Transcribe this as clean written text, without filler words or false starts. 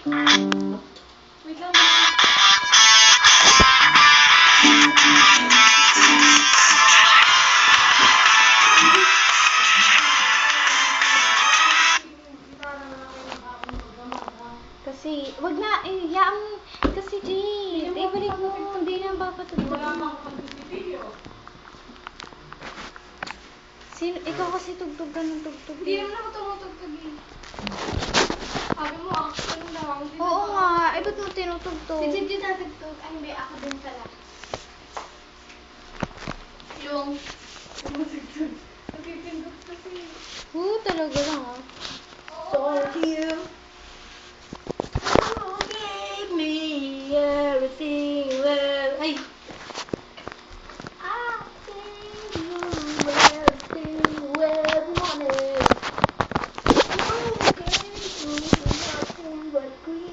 Wait lang. Kasi, wag na, yaan kasi, Jade. Ibalik mo, hindi na papatugtog. Wala na akong pag-video. Ikaw kasi tugtog ka ng tugtog. Hindi naman ako tumutugtog eh. Sabi mo, ano lang. Oo nga, ba't mo tinutugtog? Si Jade yung natugtog. Ay, hindi, ako din pala. Yung tumutugtog. Napipindot kasi. Talaga lang ah. So cute. You gave me everything well. Ay! I think you everything well wanted. You gave me nothing but green.